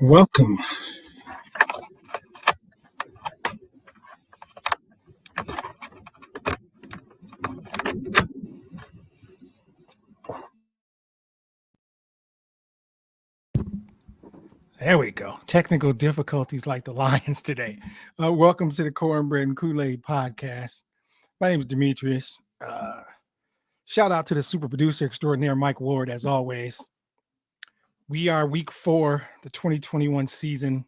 Welcome. There we go. Technical difficulties like the Lions today. Welcome to the Cornbread and Kool-Aid podcast. My name is Demetrius. Shout out to the super producer extraordinaire, Mike Ward, as always. We are week 4, the 2021 season.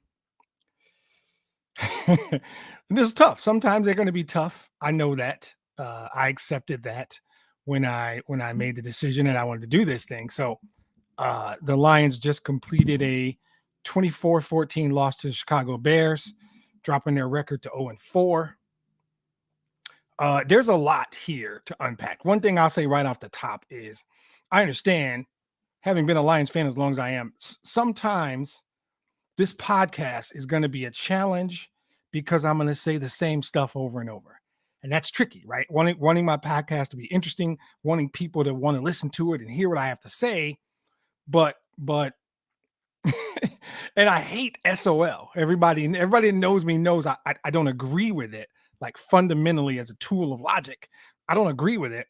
This is tough. Sometimes they're going to be tough. I know that. I accepted that when I made the decision that I wanted to do this thing. So the Lions just completed a 24-14 loss to the Chicago Bears, dropping their record to 0-4. There's a lot here to unpack. One thing I'll say right off the top is I understand, having been a Lions fan as long as I am, sometimes this podcast is going to be a challenge because I'm going to say the same stuff over and over. And that's tricky, right? Wanting my podcast to be interesting, wanting people to want to listen to it and hear what I have to say. But and I hate SOL. Everybody that knows me knows I don't agree with it, like fundamentally as a tool of logic. I don't agree with it.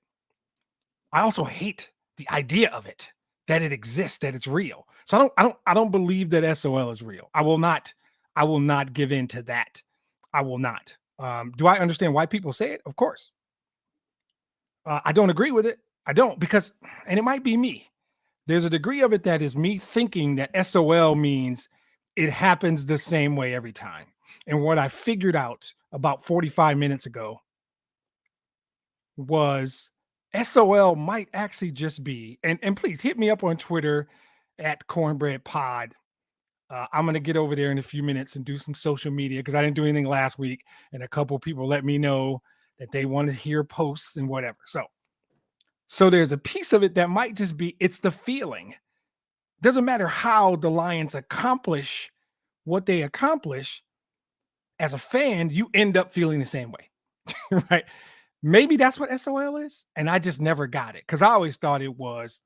I also hate the idea of it, that it exists, that it's real. So I don't believe that SOL is real. I will not give in to that. I will not. Do I understand why people say it? Of course. I don't agree with it. I don't, because, and it might be me. There's a degree of it that is me thinking that SOL means it happens the same way every time. And what I figured out about 45 minutes ago was SOL might actually just be, and please hit me up on Twitter at Cornbread Pod. I'm going to get over there in a few minutes and do some social media because I didn't do anything last week. And a couple of people let me know that they want to hear posts and whatever. So there's a piece of it that might just be, it's the feeling. Doesn't matter how the Lions accomplish what they accomplish. As a fan, you end up feeling the same way, right? Maybe that's what SOL is. And I just never got it because I always thought it was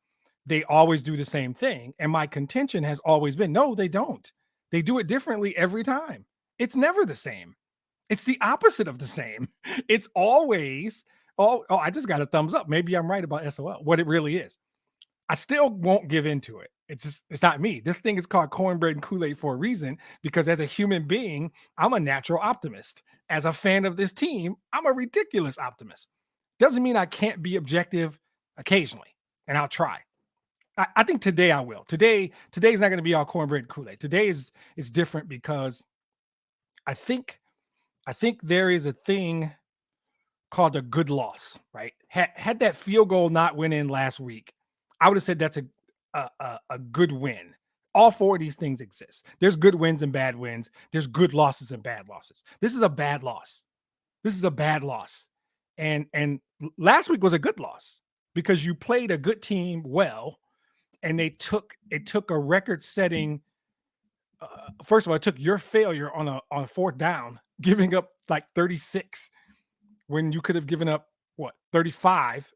they always do the same thing. And my contention has always been, no, they don't. They do it differently every time. It's never the same. It's the opposite of the same. It's always, I just got a thumbs up. Maybe I'm right about SOL, what it really is. I still won't give into it. It's not me. This thing is called Cornbread and Kool-Aid for a reason, because as a human being, I'm a natural optimist. As a fan of this team, I'm a ridiculous optimist. Doesn't mean I can't be objective occasionally, and I'll try. I think today I will. Today's not going to be all Cornbread and Kool-Aid. Today is different because I think there is a thing called a good loss, right? Had that field goal not went in last week, I would have said that's a good win. All 4 of these things exist. There's good wins and bad wins. There's good losses and bad losses. This is a bad loss. And last week was a good loss because you played a good team well, and it took a record-setting. First of all, it took your failure on a 4th down, giving up like 36 when you could have given up 35.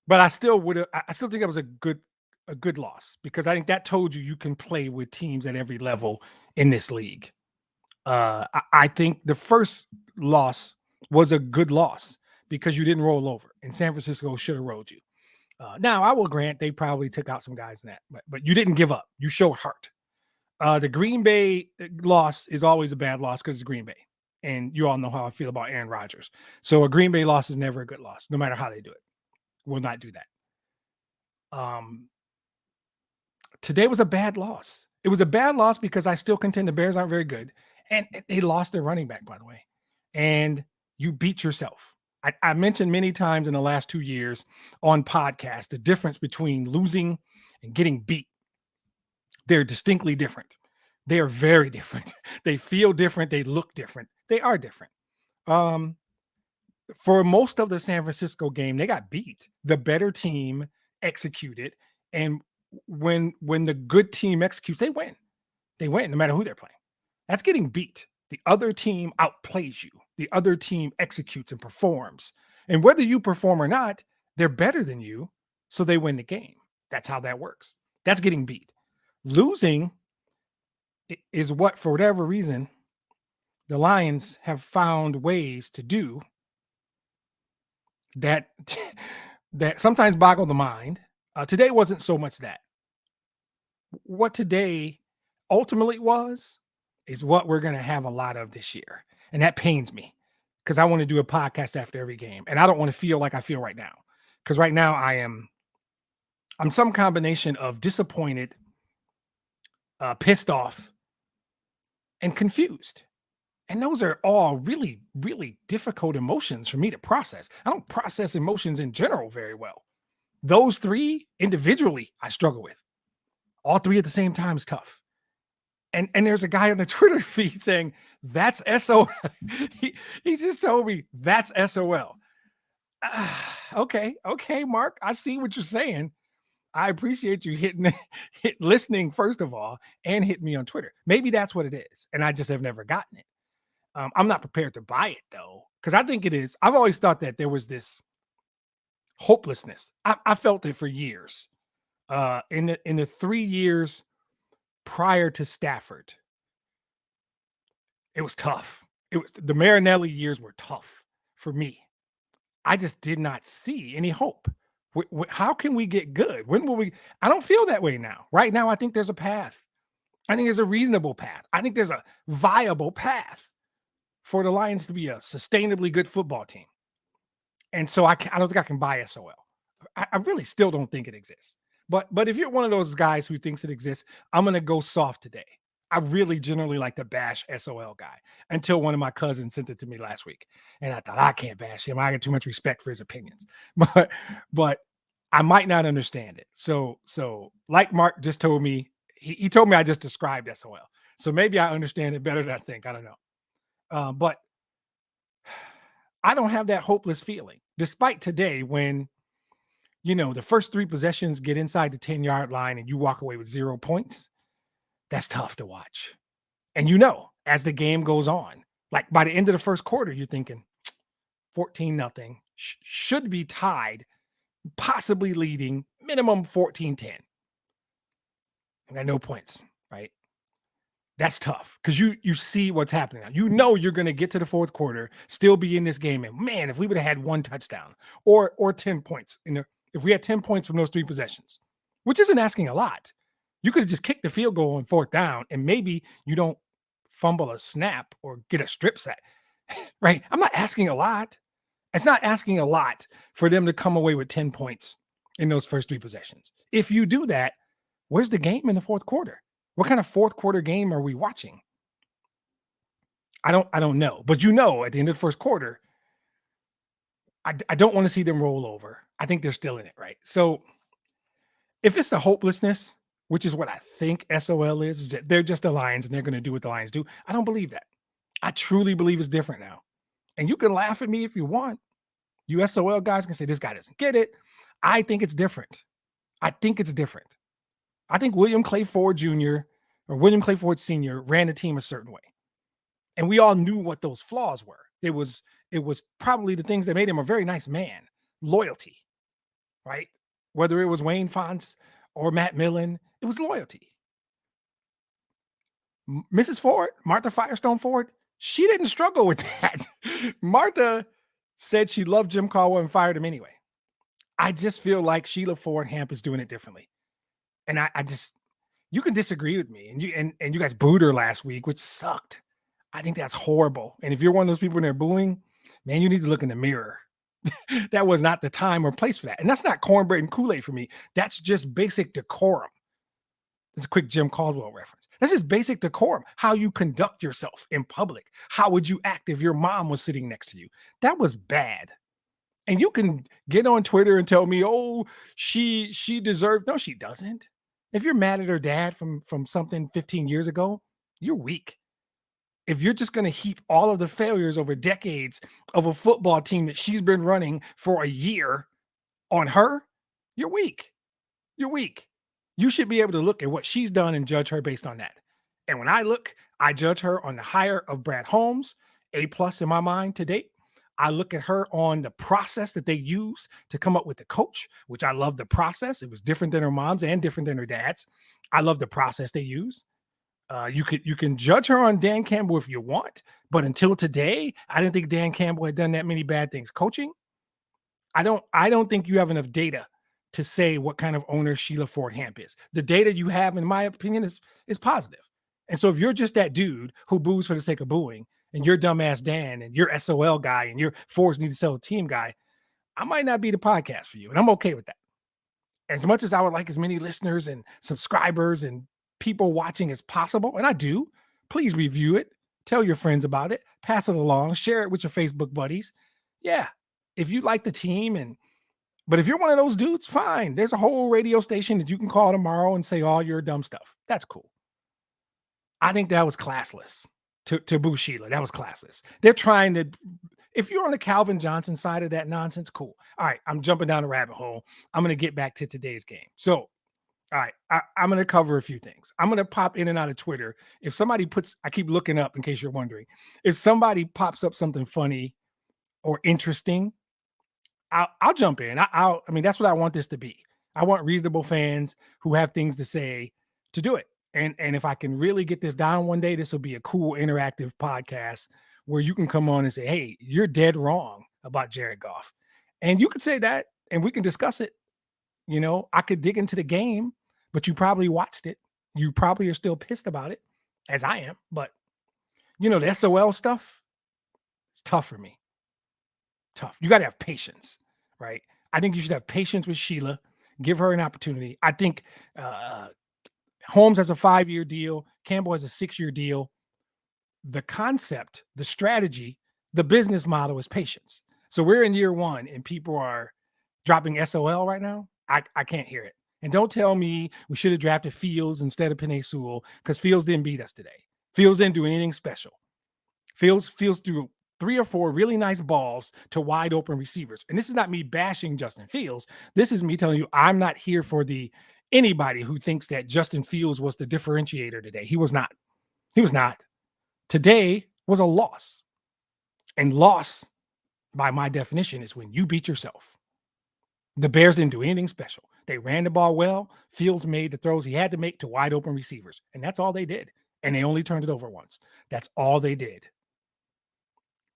But I still think it was a good loss because I think that told you can play with teams at every level in this league. I think the first loss was a good loss because you didn't roll over, and San Francisco should have rolled you. Now, I will grant they probably took out some guys in that, but you didn't give up. You showed heart. The Green Bay loss is always a bad loss because it's Green Bay, and you all know how I feel about Aaron Rodgers. So a Green Bay loss is never a good loss, no matter how they do it. Will not do that. Today was a bad loss. It was a bad loss because I still contend the Bears aren't very good, and they lost their running back, by the way. And you beat yourself. I mentioned many times in the last 2 years on podcasts the difference between losing and getting beat. They're distinctly different. They are very different. They feel different. They look different. They are different. For most of the San Francisco game, they got beat. The better team executed, and when the good team executes, they win. They win no matter who they're playing. That's getting beat. The other team outplays you. The other team executes and performs. And whether you perform or not, they're better than you, so they win the game. That's how that works. That's getting beat. Losing is what, for whatever reason, the Lions have found ways to do that that sometimes boggle the mind. Today wasn't so much that. What today ultimately was is what we're going to have a lot of this year. And that pains me because I want to do a podcast after every game. And I don't want to feel like I feel right now. Because right now I'm some combination of disappointed, pissed off, and confused. And those are all really, really difficult emotions for me to process. I don't process emotions in general very well. Those three individually, I struggle with. All three at the same time is tough. And there's a guy on the Twitter feed saying, that's SOL. he just told me that's SOL. Okay, Mark. I see what you're saying. I appreciate you listening, first of all, and hit me on Twitter. Maybe that's what it is. And I just have never gotten it. I'm not prepared to buy it though, because I think it is. I've always thought that there was this hopelessness. I felt it for years. In the 3 years prior to Stafford, it was tough. It was the Marinelli years were tough for me. I just did not see any hope. How can we get good? When will we? I don't feel that way now. Right now, I think there's a path. I think there's a reasonable path. I think there's a viable path for the Lions to be a sustainably good football team. And so I don't think I can buy SOL. I really still don't think it exists. But if you're one of those guys who thinks it exists, I'm going to go soft today. I really generally like to bash SOL guy until one of my cousins sent it to me last week. And I thought, I can't bash him. I got too much respect for his opinions. But I might not understand it. So like Mark just told me, he told me I just described SOL. So maybe I understand it better than I think. I don't know. But I don't have that hopeless feeling, despite today when, the first 3 possessions get inside the 10-yard line and you walk away with 0 points. That's tough to watch. And as the game goes on, like by the end of the first quarter, you're thinking 14-0 should be tied, possibly leading minimum 14-10. I got no points, right? That's tough because you see what's happening now. You're going to get to the fourth quarter, still be in this game. And man, if we would have had 1 touchdown or 10 points, if we had 10 points from those 3 possessions, which isn't asking a lot, you could have just kicked the field goal on 4th down and maybe you don't fumble a snap or get a strip sack, right? I'm not asking a lot. It's not asking a lot for them to come away with 10 points in those first 3 possessions. If you do that, where's the game in the fourth quarter? What kind of fourth quarter game are we watching? I don't know. But at the end of the first quarter, I don't want to see them roll over. I think they're still in it, right? So if it's the hopelessness, which is what I think SOL is, they're just the Lions and they're going to do what the Lions do. I don't believe that. I truly believe it's different now. And you can laugh at me if you want. You SOL guys can say this guy doesn't get it. I think it's different. I think William Clay Ford Jr. or William Clay Ford Sr. ran the team a certain way. And we all knew what those flaws were. It was probably the things that made him a very nice man. Loyalty, right? Whether it was Wayne Fonts or Matt Millen, it was loyalty. Mrs. Ford, Martha Firestone Ford, she didn't struggle with that. Martha said she loved Jim Caldwell and fired him anyway. I just feel like Sheila Ford Hamp is doing it differently. And I just, you can disagree with me. And you guys booed her last week, which sucked. I think that's horrible. And if you're one of those people in there booing, man, you need to look in the mirror. That was not the time or place for that. And that's not cornbread and Kool-Aid for me. That's just basic decorum. It's a quick Jim Caldwell reference. This is basic decorum, how you conduct yourself in public. How would you act if your mom was sitting next to you? That was bad. And you can get on Twitter and tell me, oh, she deserved. No, she doesn't. If you're mad at her dad from something 15 years ago, you're weak. If you're just going to heap all of the failures over decades of a football team that she's been running for a year on her, you're weak. You're weak. You should be able to look at what she's done and judge her based on that. And when I judge her on the hire of Brad Holmes, A+ in my mind to date. I look at her on the process that they use to come up with the coach, which I love the process. It was different than her mom's and different than her dad's. I love the process they use. You can judge her on Dan Campbell if you want, but until today, I didn't think Dan Campbell had done that many bad things. Coaching, I don't think you have enough data to say what kind of owner Sheila Ford Hamp is. The data you have, in my opinion, is positive. And so if you're just that dude who boos for the sake of booing, and you're dumbass Dan, and you're SOL guy, and you're Fords need to sell a team guy, I might not be the podcast for you, and I'm okay with that. As much as I would like as many listeners and subscribers and people watching as possible, and I do, please review it, tell your friends about it, pass it along, share it with your Facebook buddies. Yeah, if you like the team, but if you're one of those dudes, fine. There's a whole radio station that you can call tomorrow and say all your dumb stuff. That's cool. I think that was classless to boo Sheila. That was classless. They're trying to, if you're on the Calvin Johnson side of that nonsense, cool. All right, I'm jumping down a rabbit hole. I'm going to get back to today's game. So, all right, I'm going to cover a few things. I'm going to pop in and out of Twitter. If somebody I keep looking up in case you're wondering, if somebody pops up something funny or interesting, I'll jump in. I mean, that's what I want this to be. I want reasonable fans who have things to say to do it. And if I can really get this down one day, this will be a cool interactive podcast where you can come on and say, hey, you're dead wrong about Jared Goff. And you could say that and we can discuss it. You know, I could dig into the game, but you probably watched it. You probably are still pissed about it, as I am. But, the SOL stuff, it's tough for me. Tough. You got to have patience, right? I think you should have patience with Sheila. Give her an opportunity. I think Holmes has a 5-year deal. Campbell has a 6-year deal. The concept, the strategy, the business model is patience. So we're in year 1 and people are dropping SOL right now. I can't hear it. And don't tell me we should have drafted Fields instead of Penei Sewell because Fields didn't beat us today. Fields didn't do anything special. Fields threw 3 or 4 really nice balls to wide open receivers. And this is not me bashing Justin Fields. This is me telling you I'm not here for anybody who thinks that Justin Fields was the differentiator today. He was not. He was not. Today was a loss. And loss, by my definition, is when you beat yourself. The Bears didn't do anything special. They ran the ball well. Fields made the throws he had to make to wide open receivers. And that's all they did. And they only turned it over once. That's all they did.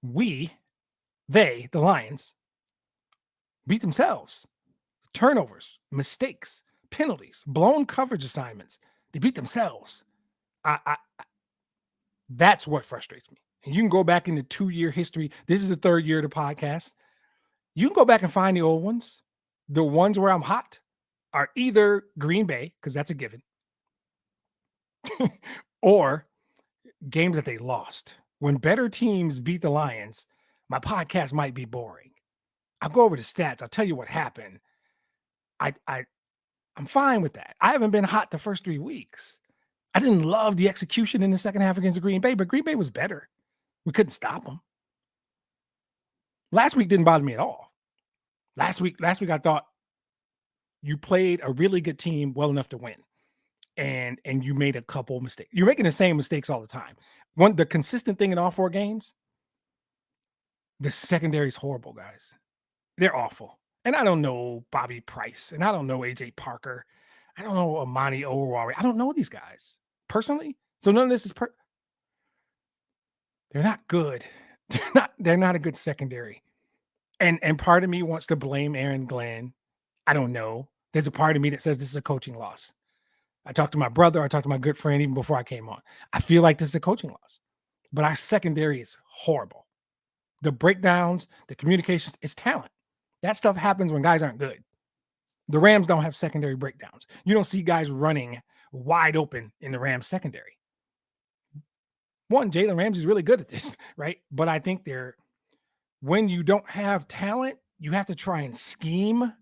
The Lions, beat themselves. Turnovers, mistakes, penalties, blown coverage assignments. They beat themselves. That's what frustrates me. And you can go back into 2-year history. This is the 3rd year of the podcast. You can go back and find the old ones. The ones where I'm hot are either Green Bay, because that's a given, or games that they lost. When better teams beat the Lions, my podcast might be boring. I'll go over the stats. I'll tell you what happened. I'm fine with that. I haven't been hot the first 3 weeks. I didn't love the execution in the second half against Green Bay, but Green Bay was better. We couldn't stop them. Last week didn't bother me at all. Last week I thought you played a really good team well enough to win. And you made a couple mistakes. You're making the same mistakes all the time. The consistent thing in all 4 games, the secondary is horrible, guys. They're awful. And I don't know Bobby Price, and I don't know AJ Parker. I don't know Amani Oruwari. I don't know these guys personally. So none of this is they're not good. They're not a good secondary. And part of me wants to blame Aaron Glenn. I don't know. There's a part of me that says this is a coaching loss. I talked to my brother. I talked to my good friend even before I came on. I feel like this is a coaching loss. But our secondary is horrible. The breakdowns, the communications, it's talent. That stuff happens when guys aren't good. The Rams don't have secondary breakdowns. You don't see guys running wide open in the Rams secondary. Jalen Ramsey's really good at this, right? But I think when you don't have talent, you have to try and scheme.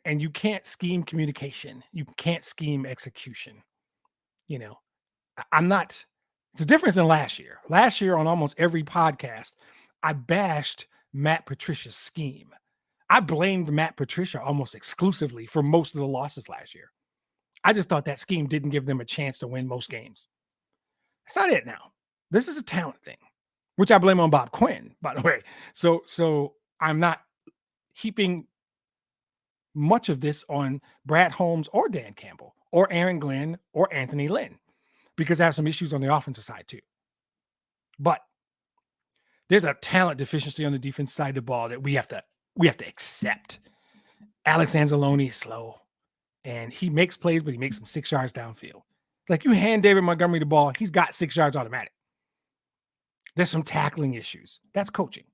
And you can't scheme communication. You can't scheme execution. It's a difference than last year. Last year on almost every podcast, I bashed Matt Patricia's scheme. I blamed Matt Patricia almost exclusively for most of the losses last year. I just thought that scheme didn't give them a chance to win most games. That's not it now. This is a talent thing, which I blame on Bob Quinn, by the way. So I'm not heaping much of this on Brad Holmes or Dan Campbell or Aaron Glenn or Anthony Lynn because I have some issues on the offensive side too. But there's a talent deficiency on the defense side of the ball that we have to accept. Alex Anzalone is slow, and he makes plays, but he makes them 6 yards downfield. Like, you hand David Montgomery the ball, he's got 6 yards automatic. There's some tackling issues. That's coaching.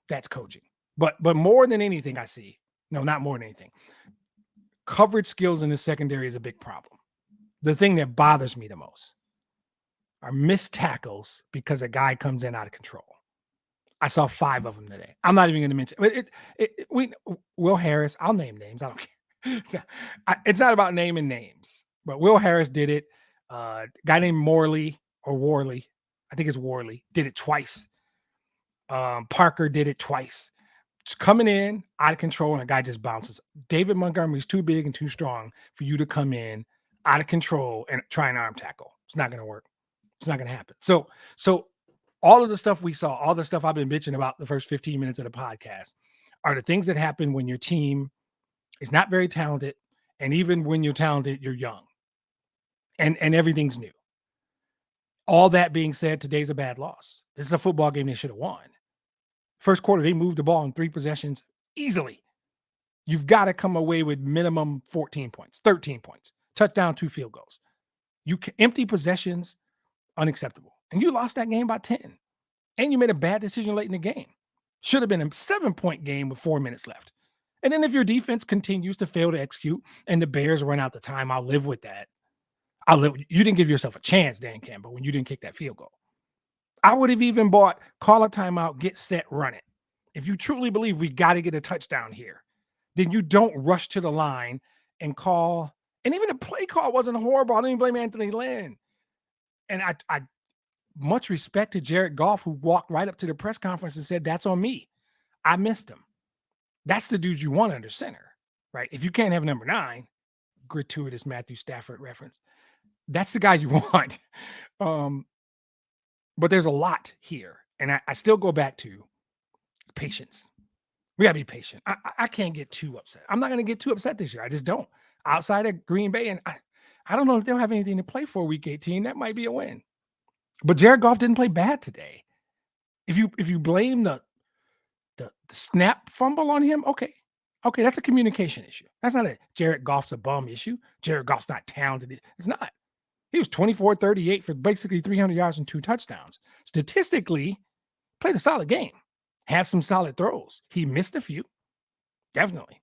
But more than anything I see, no, not more than anything, coverage skills in the secondary is a big problem. The thing that bothers me the most are missed tackles because a guy comes in out of control. I saw 5 of them today. I'm not even going to mention it. Will Harris, I'll name names. I don't care. It's not about naming names, but Will Harris did it. A guy named Worley, I think it's Worley, did it twice. Parker did it twice. Just coming in out of control, and a guy just bounces. David Montgomery's too big and too strong for you to come in out of control and try an arm tackle. It's not going to work. It's not going to happen. So all of the stuff we saw, all the stuff I've been bitching about the first 15 minutes of the podcast are the things that happen when your team is not very talented. And even when you're talented, you're young and everything's new. All that being said, today's a bad loss. This is a football game they should have won. First quarter, they moved the ball in 3 possessions easily. You've got to come away with minimum 14 points, 13 points, touchdown, 2 field goals. You can empty possessions, unacceptable. And you lost that game by 10. And you made a bad decision late in the game. Should have been a 7-point game with 4 minutes left. And then if your defense continues to fail to execute and the Bears run out the time, I'll live with that. You didn't give yourself a chance, Dan Campbell, when you didn't kick that field goal. I would have even bought call a timeout, get set, run it. If you truly believe we got to get a touchdown here, then you don't rush to the line and call. And even the play call wasn't horrible. I don't even blame Anthony Lynn. And I much respect to Jared Goff, who walked right up to the press conference and said, that's on me. I missed him. That's the dude you want under center, right? If you can't have number 9, gratuitous Matthew Stafford reference, that's the guy you want. But there's a lot here. And I still go back to patience. We got to be patient. I can't get too upset. I'm not going to get too upset this year. I just don't. Outside of Green Bay, and I don't know if they'll have anything to play for week 18. That might be a win. But Jared Goff didn't play bad today. If you blame the snap fumble on him, okay, that's a communication issue. That's not a Jared Goff's a bum issue. Jared Goff's not talented. It's not. He was 24-38 for basically 300 yards and 2 touchdowns. Statistically, played a solid game. Had some solid throws. He missed a few, definitely.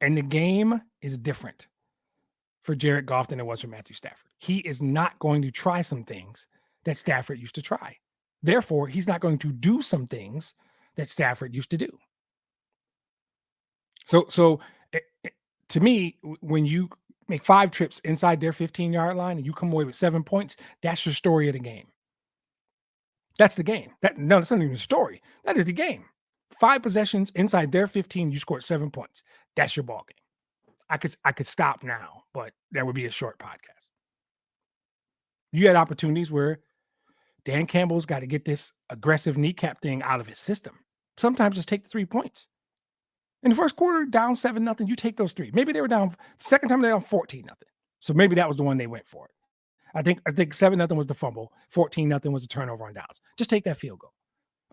And the game is different for Jared Goff than it was for Matthew Stafford. He is not going to try some things that Stafford used to try. Therefore, he's not going to do some things that Stafford used to do. So to me, when you make 5 trips inside their 15-yard line and you come away with 7 points, that's your story of the game. That's the game. That's not even a story. That is the game. 5 possessions inside their 15, you scored 7 points. That's your ball game. I could stop now, but that would be a short podcast. You had opportunities where Dan Campbell's got to get this aggressive kneecap thing out of his system. Sometimes just take the 3 points. In the first quarter, down 7-0, you take those 3. Maybe they were down, second time they were down 14-0. So maybe that was the one they went for it. I think 7-0 was the fumble, 14-0 was the turnover on downs. Just take that field goal.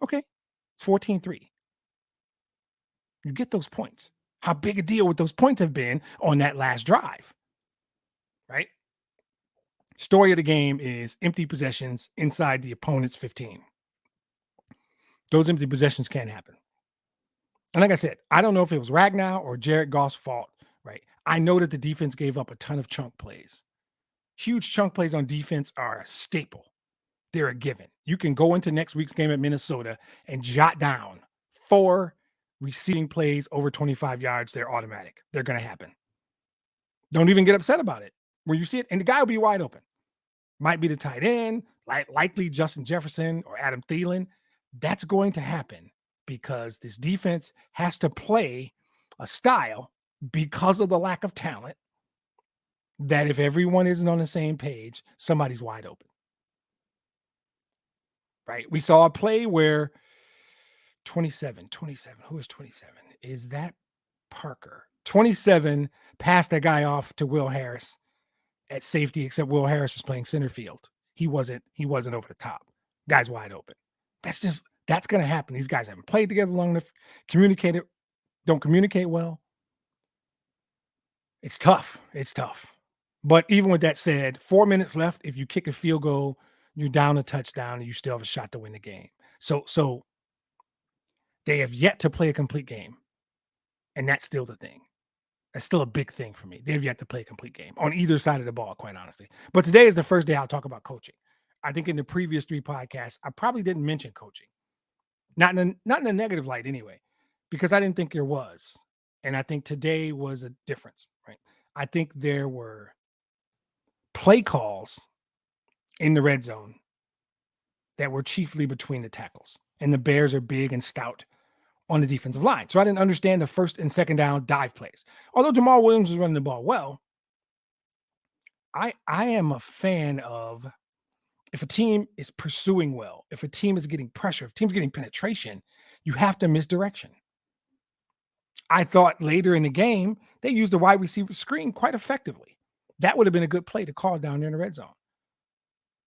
Okay, 14-3. You get those points. How big a deal would those points have been on that last drive, right? Story of the game is empty possessions inside the opponent's 15. Those empty possessions can't happen. And like I said, I don't know if it was Ragnow or Jared Goff's fault, right? I know that the defense gave up a ton of chunk plays. Huge chunk plays on defense are a staple. They're a given. You can go into next week's game at Minnesota and jot down 4 receiving plays over 25 yards. They're automatic. They're going to happen. Don't even get upset about it. When you see it, and the guy will be wide open. Might be the tight end, likely Justin Jefferson or Adam Thielen. That's going to happen because this defense has to play a style because of the lack of talent that if everyone isn't on the same page, somebody's wide open. Right? We saw a play where 27, who is 27? Is that Parker? 27, passed that guy off to Will Harris at safety, except Will Harris was playing center field. He wasn't over the top. Guy's wide open. That's going to happen. These guys haven't played together long enough, don't communicate well. It's tough. It's tough. But even with that said, 4 minutes left. If you kick a field goal, you're down a touchdown and you still have a shot to win the game. So they have yet to play a complete game. And that's still the thing. That's still a big thing for me. They have yet to play a complete game on either side of the ball, quite honestly. But today is the first day I'll talk about coaching. I think in the previous 3 podcasts, I probably didn't mention coaching. Not in a negative light anyway, because I didn't think there was. And I think today was a difference, right? I think there were play calls in the red zone that were chiefly between the tackles. And the Bears are big and stout on the defensive line. So I didn't understand the first and second down dive plays. Although Jamal Williams was running the ball well, I am a fan of, if a team is pursuing well, if a team is getting pressure, if a team's getting penetration, you have to misdirection. I thought later in the game, they used the wide receiver screen quite effectively. That would have been a good play to call down there in the red zone.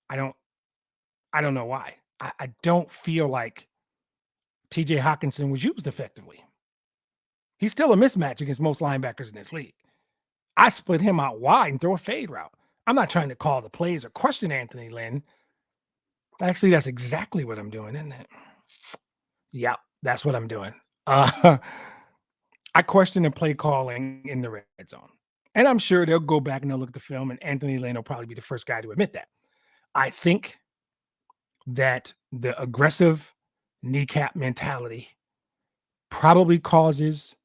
I don't know why. I don't feel like TJ Hawkinson was used effectively. He's still a mismatch against most linebackers in this league. I split him out wide and throw a fade route. I'm not trying to call the plays or question Anthony Lynn. Actually, that's exactly what I'm doing, isn't it? Yeah, that's what I'm doing. I question the play calling in the red zone. And I'm sure they'll go back and they'll look at the film, and Anthony Lynn will probably be the first guy to admit that. I think that the aggressive kneecap mentality probably causes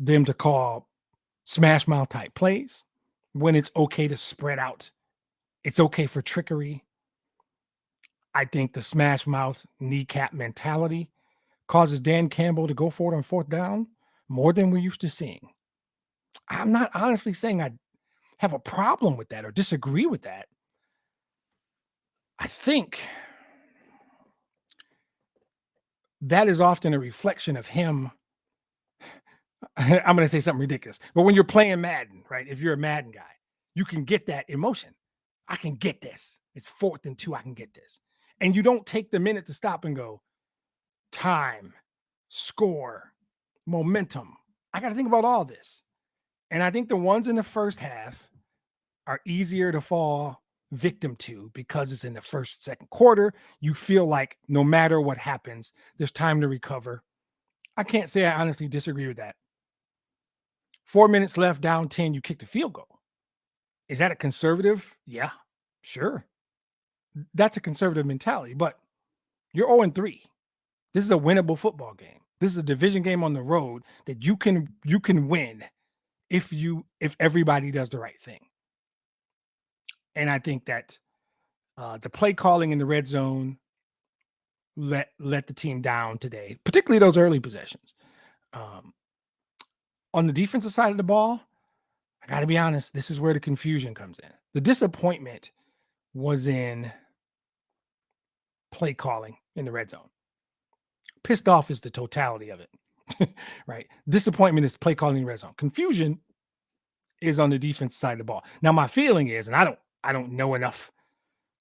them to call smash mouth type plays when it's okay to spread out. It's okay for trickery. I think the smash mouth kneecap mentality causes Dan Campbell to go for it on 4th down more than we're used to seeing. I'm not honestly saying I have a problem with that or disagree with that. I think that is often a reflection of him. I'm going to say something ridiculous, but when you're playing Madden, right? If you're a Madden guy, you can get that emotion. I can get this. It's 4th and 2. I can get this. And you don't take the minute to stop and go, time, score, momentum. I got to think about all this. And I think the ones in the first half are easier to fall victim to because it's in the first, second quarter. You feel like no matter what happens, there's time to recover. I can't say I honestly disagree with that. 4 minutes left, down 10, you kick the field goal. Is that a conservative? Yeah, sure. That's a conservative mentality, but you're 0-3. This is a winnable football game. This is a division game on the road that you can win if everybody does the right thing. And I think that the play calling in the red zone let the team down today, particularly those early possessions. On the defensive side of the ball, I got to be honest, this is where the confusion comes in. The disappointment was in play calling in the red zone. Pissed off is the totality of it, right? Disappointment is play calling in the red zone. Confusion is on the defense side of the ball. Now, my feeling is, and I don't know enough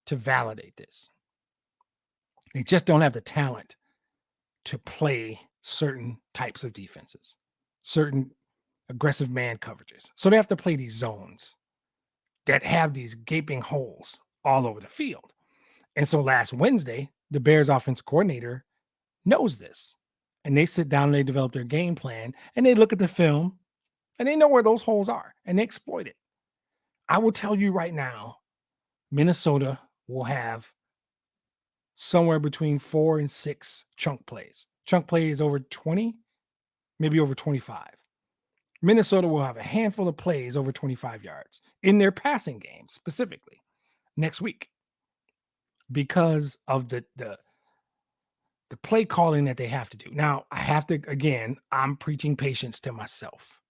to validate this, they just don't have the talent to play certain types of defenses, certain aggressive man coverages. So they have to play these zones that have these gaping holes all over the field. And so last Wednesday, the Bears offensive coordinator knows this. And they sit down and they develop their game plan and they look at the film and they know where those holes are and they exploit it. I will tell you right now, Minnesota will have somewhere between 4 and 6 chunk plays. Chunk play is over 20, maybe over 25. Minnesota will have a handful of plays over 25 yards in their passing game specifically next week because of the play calling that they have to do. Now, I have to, again, I'm preaching patience to myself.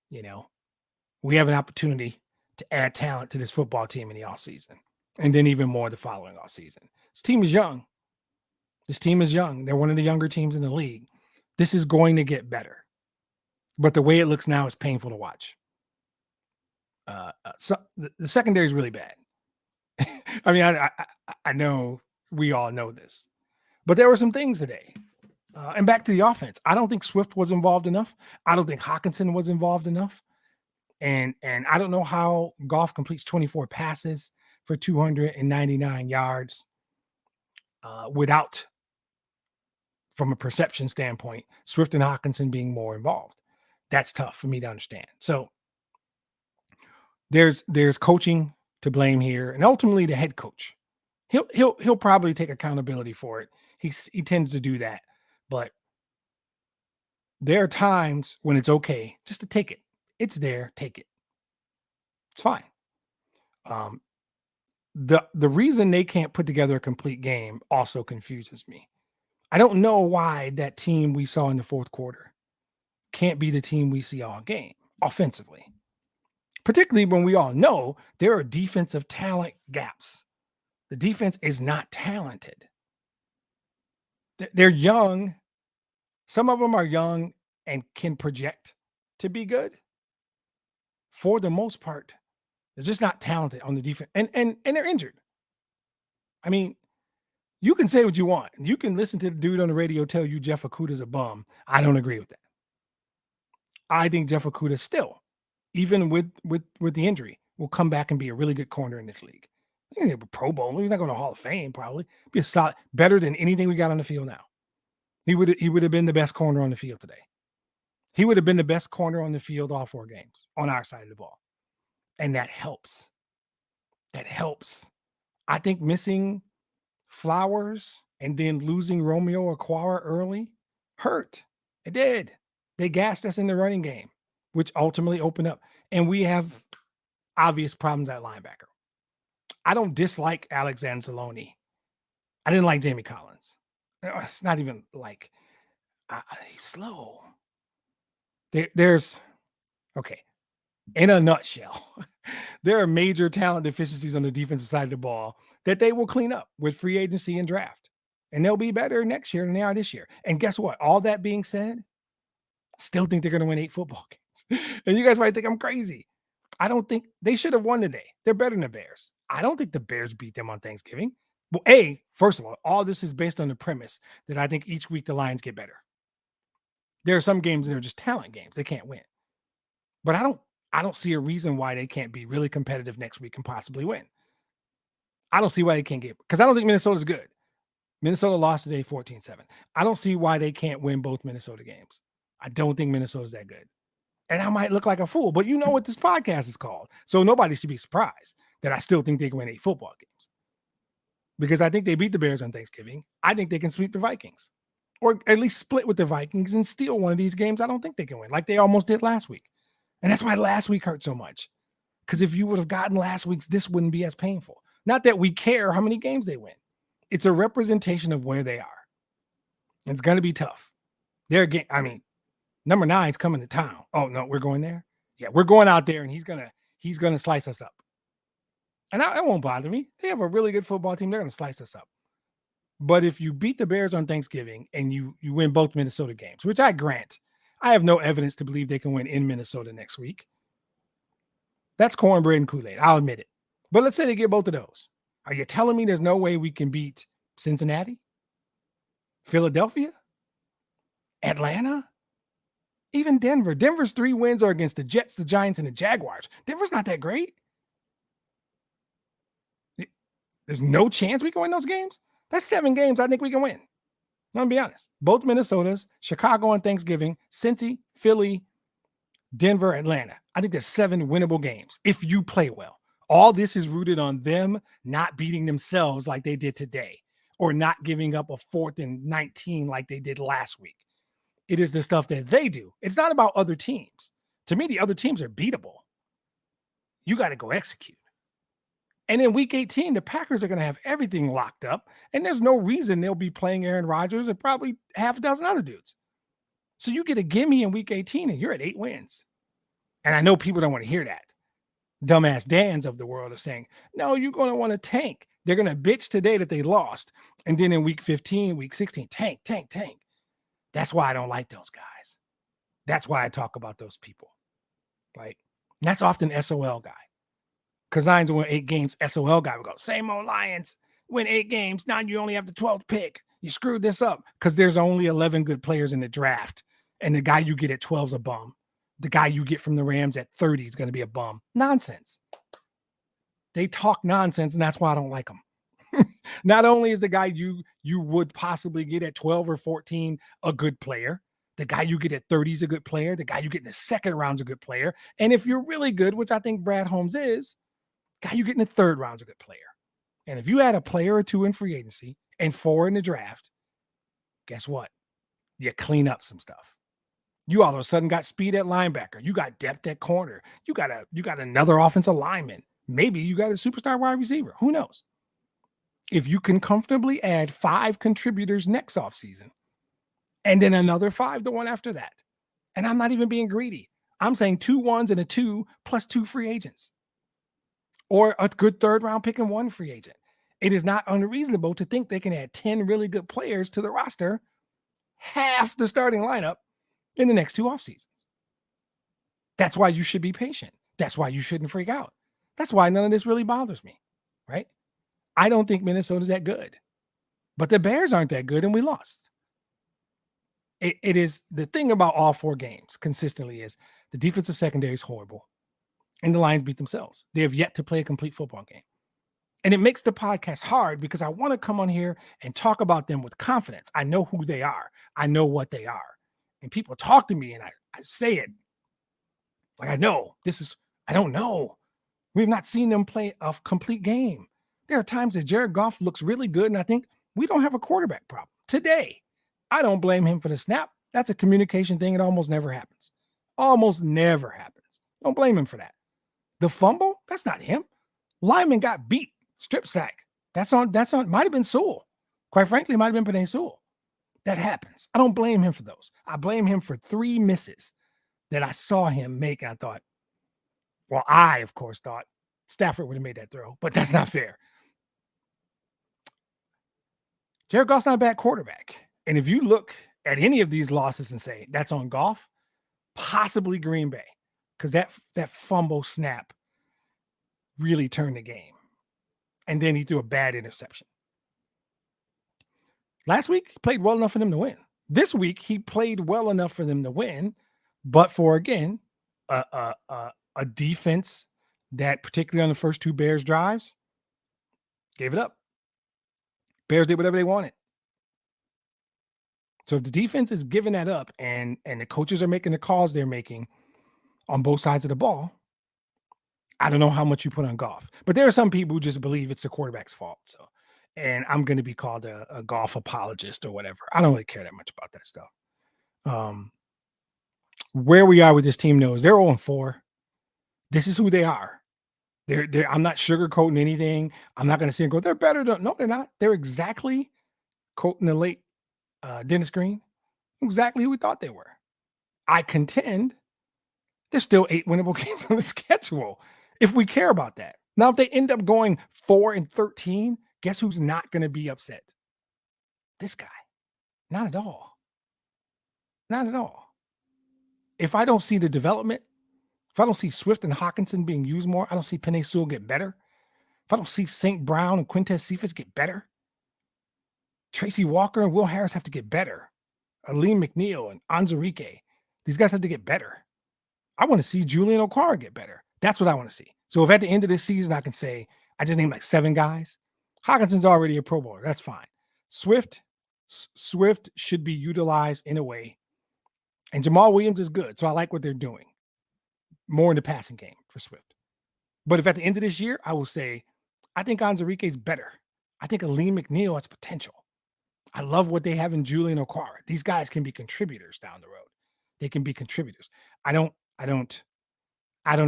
You know, we have an opportunity to add talent to this football team in the offseason, and then even more the following offseason. This team is young. This team is young. They're one of the younger teams in the league. This is going to get better. But the way it looks now is painful to watch. So the secondary is really bad. I mean, I know we all know this, but there were some things today. And back to the offense, I don't think Swift was involved enough. I don't think Hawkinson was involved enough. And I don't know how Goff completes 24 passes for 299 yards without, from a perception standpoint, Swift and Hawkinson being more involved. That's tough for me to understand. So there's coaching to blame here, and ultimately the head coach. He'll probably take accountability for it. He tends to do that, but there are times when it's okay just to take it. It's there, take it. It's fine. The reason they can't put together a complete game also confuses me. I don't know why that team we saw in the fourth quarter can't be the team we see all game offensively, particularly when we all know there are defensive talent gaps. The defense is not talented. They're young. Some of them are young and can project to be good. For the most part, they're just not talented on the defense, and they're injured. I mean, you can say what you want. You can listen to the dude on the radio tell you Jeff Okudah's a bum. I don't agree with that. I think Jeff Okudah still, even with the injury, will come back and be a really good corner in this league. He's a Pro Bowl. He's not going to Hall of Fame, probably. Be a solid, better than anything we got on the field now. He would have been the best corner on the field today. He would have been the best corner on the field all 4 games on our side of the ball. And that helps. That helps. I think missing Flowers and then losing Romeo Okwara early hurt. It did. They gassed us in the running game, which ultimately opened up. And we have obvious problems at linebacker. I don't dislike Alex Anzalone. I didn't like Jamie Collins. It's not even like he's slow. There's okay. In a nutshell, there are major talent deficiencies on the defensive side of the ball that they will clean up with free agency and draft. And they'll be better next year than they are this year. And guess what? All that being said, still think they're going to win 8 football games. And you guys might think I'm crazy. I don't think they should have won today. They're better than the Bears. I don't think the Bears beat them on Thanksgiving. Well, first of all this is based on the premise that I think each week the Lions get better. There are some games that are just talent games. They can't win. But I don't see a reason why they can't be really competitive next week and possibly win. I don't see why they can't get, because I don't think Minnesota's good. Minnesota lost today 14-7. I don't see why they can't win both Minnesota games. I don't think Minnesota's that good. And I might look like a fool, but you know what this podcast is called. So nobody should be surprised that I still think they can win 8 football games. Because I think they beat the Bears on Thanksgiving. I think they can sweep the Vikings. Or at least split with the Vikings and steal one of these games I don't think they can win, like they almost did last week. And that's why last week hurt so much. Because if you would have gotten last week's, this wouldn't be as painful. Not that we care how many games they win. It's a representation of where they are. It's going to be tough. Number 9's coming to town. Oh, no, we're going there? Yeah, we're going out there, and he's gonna slice us up. And that won't bother me. They have a really good football team. They're going to slice us up. But if you beat the Bears on Thanksgiving and you win both Minnesota games, which I grant, I have no evidence to believe they can win in Minnesota next week. That's cornbread and Kool-Aid. I'll admit it. But let's say they get both of those. Are you telling me there's no way we can beat Cincinnati, Philadelphia, Atlanta, even Denver? Denver's 3 wins are against the Jets, the Giants, and the Jaguars. Denver's not that great. There's no chance we can win those games. That's 7 games I think we can win. I'm going to be honest. Both Minnesotas, Chicago on Thanksgiving, Cincy, Philly, Denver, Atlanta. I think there's 7 winnable games if you play well. All this is rooted on them not beating themselves like they did today, or not giving up a 4th and 19 like they did last week. It is the stuff that they do. It's not about other teams. To me, the other teams are beatable. You got to go execute. And in week 18, the Packers are going to have everything locked up, and there's no reason they'll be playing Aaron Rodgers and probably half a dozen other dudes. So you get a gimme in week 18, and you're at 8 wins. And I know people don't want to hear that. Dumbass Dans of the world are saying, no, you're going to want to tank. They're going to bitch today that they lost. And then in week 15, week 16, tank. That's why I don't like those guys. That's why I talk about those people, right? And that's often SOL guy. Because Lions win 8 games, SOL guy would go, same old Lions, win 8 games. Now you only have the 12th pick. You screwed this up because there's only 11 good players in the draft. And the guy you get at 12 is a bum. The guy you get from the Rams at 30 is going to be a bum. Nonsense. They talk nonsense, and that's why I don't like them. Not only is the guy you would possibly get at 12 or 14 a good player, the guy you get at 30 is a good player. The guy you get in the second round is a good player. And if you're really good, which I think Brad Holmes is, guy you get in the third round is a good player. And if you add a player or 2 in free agency and 4 in the draft, guess what? You clean up some stuff. You all of a sudden got speed at linebacker. You got depth at corner. You got another offensive lineman. Maybe you got a superstar wide receiver. Who knows? If you can comfortably add 5 contributors next offseason and then another 5 the one after that, and I'm not even being greedy. I'm saying 2 ones and a 2 plus 2 free agents or a good third round pick and 1 free agent. It is not unreasonable to think they can add 10 really good players to the roster, half the starting lineup in the next 2 off seasons. That's why you should be patient. That's why you shouldn't freak out. That's why none of this really bothers me, right? I don't think Minnesota's that good, but the Bears aren't that good and we lost. It is the thing about all 4 games consistently is the defensive secondary is horrible and the Lions beat themselves. They have yet to play a complete football game. And it makes the podcast hard because I want to come on here and talk about them with confidence. I know who they are. I know what they are. And people talk to me and I say it like, I don't know. We've not seen them play a complete game. There are times that Jared Goff looks really good, and I think we don't have a quarterback problem. Today, I don't blame him for the snap. That's a communication thing. It almost never happens. Almost never happens. Don't blame him for that. The fumble, that's not him. Lyman got beat, strip sack. That's on, might have been Sewell. Quite frankly, it might have been Penei Sewell. That happens. I don't blame him for those. I blame him for 3 misses that I saw him make. I thought, well, I, of course, thought Stafford would have made that throw, but that's not fair. Jared Goff's not a bad quarterback. And if you look at any of these losses and say that's on Goff, possibly Green Bay, because that fumble snap really turned the game. And then he threw a bad interception. Last week, he played well enough for them to win. This week, he played well enough for them to win, but for, again, a defense that, particularly on the first 2 Bears drives, gave it up. Bears did whatever they wanted. So if the defense is giving that up and the coaches are making the calls they're making on both sides of the ball, I don't know how much you put on Goff. But there are some people who just believe it's the quarterback's fault. So, and I'm going to be called a Goff apologist or whatever. I don't really care that much about that stuff. Where we are with this team knows they're 0-4. This is who they are. I'm not sugarcoating anything. I'm not going to say and go, they're better. No, they're not. They're exactly, quoting the late Dennis Green, exactly who we thought they were. I contend there's still 8 winnable games on the schedule if we care about that. Now, if they end up going 4-13, guess who's not going to be upset? This guy. Not at all. Not at all. If I don't see the development, if I don't see Swift and Hawkinson being used more, I don't see Penei Sewell get better. If I don't see St. Brown and Quintez Cephas get better, Tracy Walker and Will Harris have to get better. Aleem McNeil and Anzarike, these guys have to get better. I want to see Julian Okwara get better. That's what I want to see. So if at the end of this season, I can say, I just named like 7 guys. Hawkinson's already a Pro Bowler. That's fine. Swift should be utilized in a way. And Jamal Williams is good. So I like what they're doing. More in the passing game for Swift. But if at the end of this year, I will say, I think Anzarike is better. I think Aleem McNeil has potential. I love what they have in Julian Okwara. These guys can be contributors down the road. They can be contributors. I don't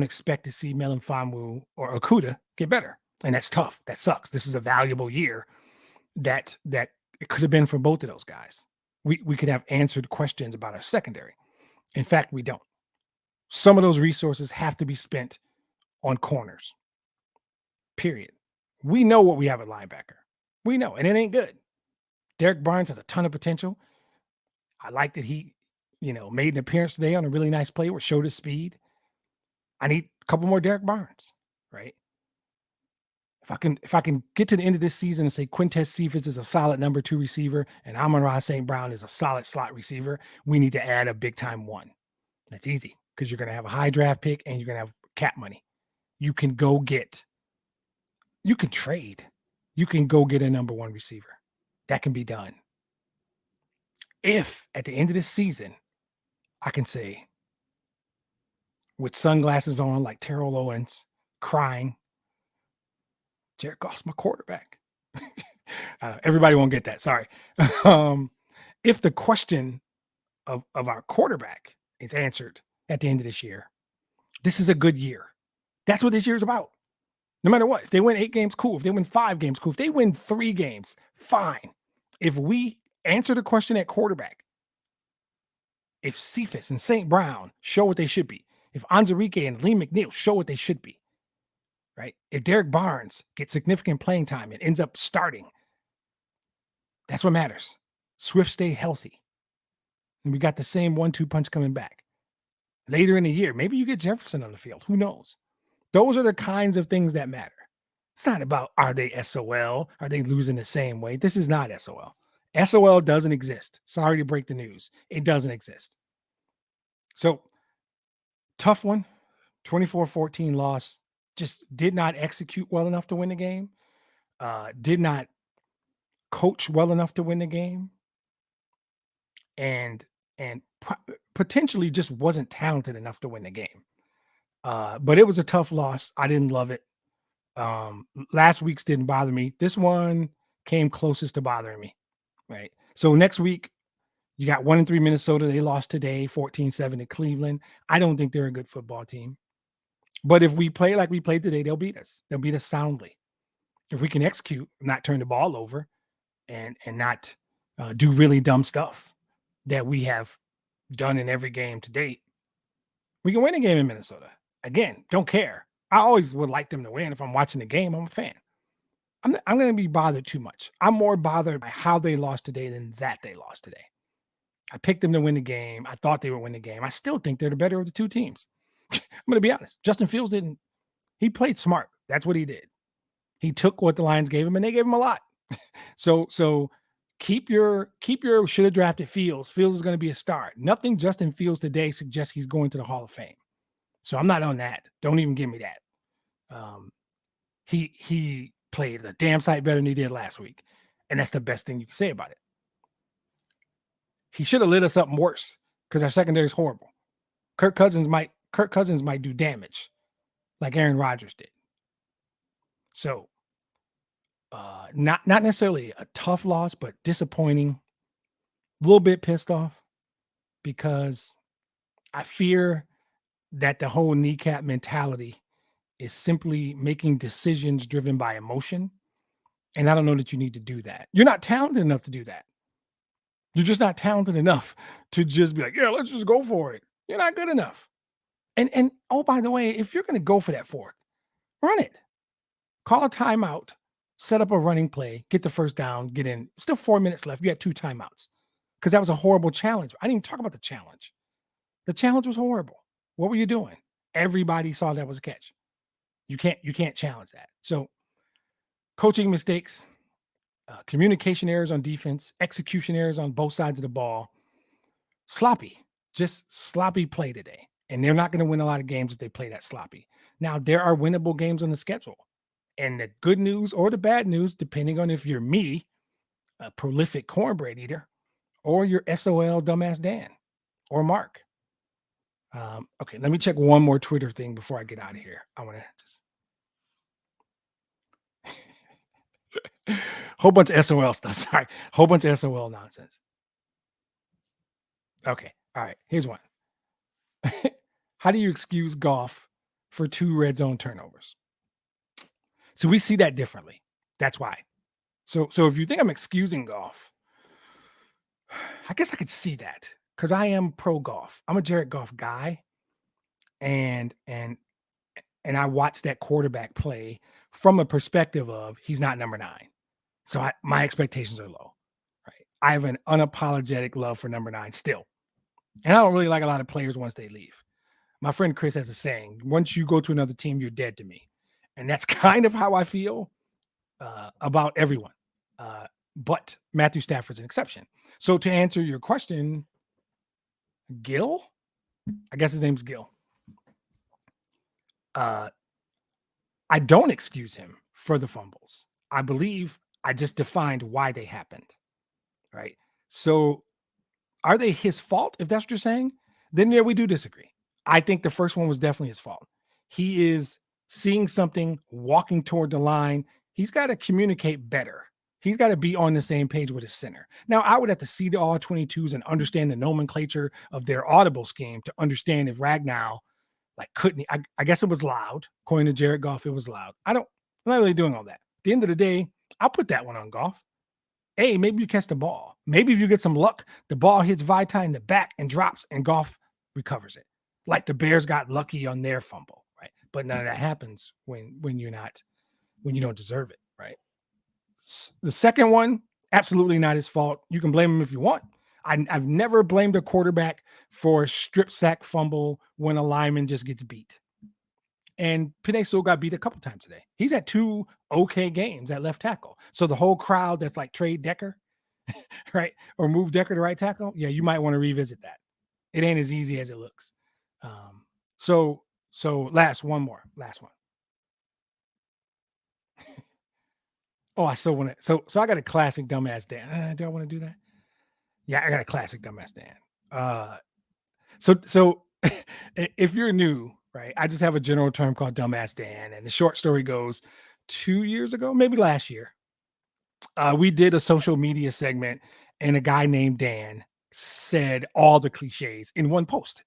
expect to see Melanfamu or Okuda get better. And that's tough. That sucks. This is a valuable year that it could have been for both of those guys. We could have answered questions about our secondary. In fact, we don't. Some of those resources have to be spent on corners. Period. We know what we have at linebacker. We know, and it ain't good. Derek Barnes has a ton of potential. I like that he made an appearance today on a really nice play where showed his speed. I need a couple more Derek Barnes, right? If I can get to the end of this season and say Quintez Cephas is a solid number 2 receiver and Amon-Ra St. Brown is a solid slot receiver, we need to add a big time one. That's easy because you're going to have a high draft pick and you're going to have cap money. You can trade. You can go get a number 1 receiver. That can be done. If at the end of this season, I can say with sunglasses on like Terrell Owens, crying, Jared Goff's my quarterback. Everybody won't get that. Sorry. If the question of our quarterback is answered at the end of this year, this is a good year. That's what this year is about. No matter what. If they win 8 games, cool. If they win 5 games, cool. If they win 3 games, fine. If we answer the question at quarterback, if Cephas and St. Brown show what they should be, if Anzarike and Lee McNeil show what they should be, right? If Derek Barnes gets significant playing time and ends up starting, that's what matters. Swift stay healthy. And we got the same 1-2 punch coming back. Later in the year, maybe you get Jefferson on the field. Who knows? Those are the kinds of things that matter. It's not about, are they SOL? Are they losing the same way? This is not SOL. SOL doesn't exist. Sorry to break the news. It doesn't exist. So, tough one. 24-14 loss. Just did not execute well enough to win the game. Did not coach well enough to win the game. And potentially just wasn't talented enough to win the game. But it was a tough loss. I didn't love it. Last week's didn't bother me. This one came closest to bothering me, right? So next week, you got 1-3 Minnesota. They lost today, 14-7 to Cleveland. I don't think they're a good football team. But if we play like we played today, they'll beat us. They'll beat us soundly. If we can execute, not turn the ball over, and not do really dumb stuff that we have done in every game to date, we can win a game in Minnesota. Again, don't care. I always would like them to win. If I'm watching the game, I'm a fan. I'm going to be bothered too much. I'm more bothered by how they lost today than that they lost today. I picked them to win the game. I thought they would win the game. I still think they're the better of the 2 teams. I'm going to be honest. Justin Fields he played smart. That's what he did. He took what the Lions gave him, and they gave him a lot. So keep your should have drafted Fields. Fields is going to be a star. Nothing Justin Fields today suggests he's going to the Hall of Fame. So I'm not on that. Don't even give me that. He played a damn sight better than he did last week. And that's the best thing you can say about it. He should have lit us up worse because our secondary is horrible. Kirk Cousins might do damage like Aaron Rodgers did. So not necessarily a tough loss, but disappointing. A little bit pissed off because I fear that the whole kneecap mentality is simply making decisions driven by emotion. And I don't know that you need to do that. You're not talented enough to do that. You're just not talented enough to just be like, yeah, let's just go for it. You're not good enough. And oh, by the way, if you're going to go for that fourth, run it. Call a timeout, set up a running play, get the first down, get in. Still 4 minutes left. You had 2 timeouts because that was a horrible challenge. I didn't even talk about the challenge. The challenge was horrible. What were you doing? Everybody saw that was a catch. You can't challenge that. So coaching mistakes, communication errors on defense, execution errors on both sides of the ball, just sloppy play today. And they're not going to win a lot of games if they play that sloppy. Now, there are winnable games on the schedule. And the good news or the bad news, depending on if you're me, a prolific cornbread eater, or you're SOL dumbass Dan or Mark. Okay, let me check one more Twitter thing before I get out of here. I want to just whole bunch of SOL stuff. Sorry, whole bunch of SOL nonsense. Okay, all right. Here's one. How do you excuse Goff for 2 red zone turnovers? So we see that differently. That's why. So if you think I'm excusing Goff, I guess I could see that because I am pro Goff. I'm a Jared Goff guy, and I watch that quarterback play from a perspective of he's not number 9. So my expectations are low. Right? I have an unapologetic love for number 9 still. And I don't really like a lot of players once they leave. My friend Chris has a saying, once you go to another team, you're dead to me. And that's kind of how I feel about everyone. But Matthew Stafford's an exception. So to answer your question, Gil, I guess his name's Gil. I don't excuse him for the fumbles. I believe I just defined why they happened, right? So are they his fault, if that's what you're saying? Then yeah, we do disagree. I think the first one was definitely his fault. He is seeing something, walking toward the line. He's got to communicate better. He's got to be on the same page with his center. Now, I would have to see the all 22s and understand the nomenclature of their audible scheme to understand if Ragnow couldn't. I guess it was loud. According to Jared Goff, it was loud. I'm not really doing all that. At the end of the day, I'll put that one on Goff. Hey, maybe you catch the ball. Maybe if you get some luck, the ball hits Vitae in the back and drops, and Goff recovers it. Like the Bears got lucky on their fumble, right? But none of that happens when you don't deserve it, right? The second one, absolutely not his fault. You can blame him if you want. I've never blamed a quarterback for a strip sack fumble when a lineman just gets beat. And Penei Sewell got beat a couple times today. He's had 2 okay games at left tackle. So the whole crowd that's like trade Decker, right? Or move Decker to right tackle. Yeah, you might want to revisit that. It ain't as easy as it looks. So last one. Oh, I still want to. So I got a classic dumbass Dan. Do I want to do that? Yeah, I got a classic dumbass Dan. So if you're new, right, I just have a general term called dumbass Dan. And the short story goes 2 years ago, maybe last year, we did a social media segment and a guy named Dan said all the cliches in one post.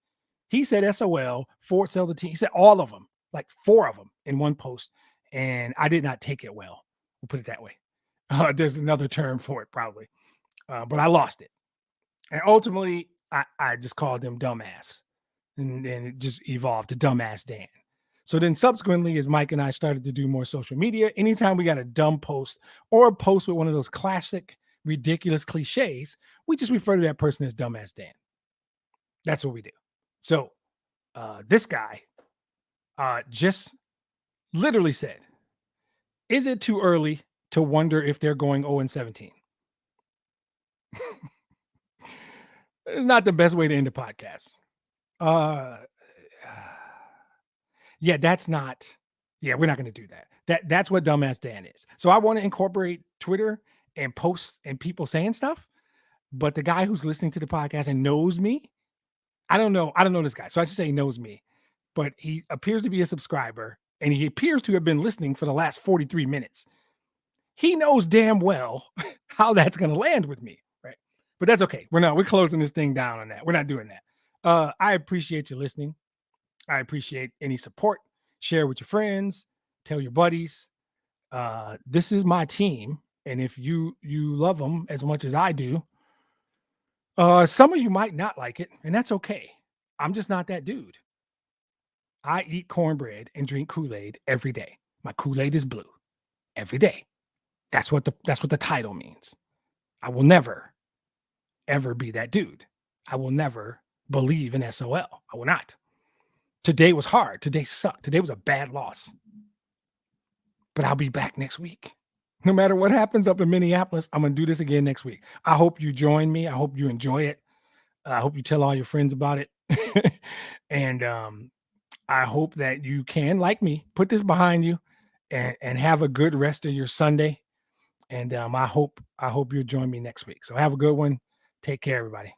He said SOL, Ford sell the team. He said all of them, like 4 of them in one post. And I did not take it well. We'll put it that way. There's another term for it probably, but I lost it. And ultimately, I just called him dumbass. And it just evolved to dumbass Dan. So then subsequently, as Mike and I started to do more social media, anytime we got a dumb post or a post with one of those classic, ridiculous cliches, we just refer to that person as dumbass Dan. That's what we do. So this guy just literally said, is it too early to wonder if they're going 0-17? It's not the best way to end the podcast. Yeah, that's not. Yeah, we're not going to do that. That's what dumbass Dan is. So I want to incorporate Twitter and posts and people saying stuff, but the guy who's listening to the podcast and knows me, I don't know this guy. So I should say he knows me, but he appears to be a subscriber and he appears to have been listening for the last 43 minutes. He knows damn well how that's going to land with me, right? But that's okay. We're closing this thing down on that. We're not doing that. I appreciate you listening. I appreciate any support. Share with your friends. Tell your buddies. This is my team, and if you love them as much as I do, some of you might not like it, and that's okay. I'm just not that dude. I eat cornbread and drink Kool-Aid every day. My Kool-Aid is blue every day. That's what the title means. I will never, ever be that dude. I will never believe in SOL. I will not. Today was hard. Today sucked. Today was a bad loss. But I'll be back next week. No matter what happens up in Minneapolis, I'm going to do this again next week. I hope you join me. I hope you enjoy it. I hope you tell all your friends about it. And I hope that you can, like me, put this behind you and have a good rest of your Sunday. And I hope you'll join me next week. So have a good one. Take care, everybody.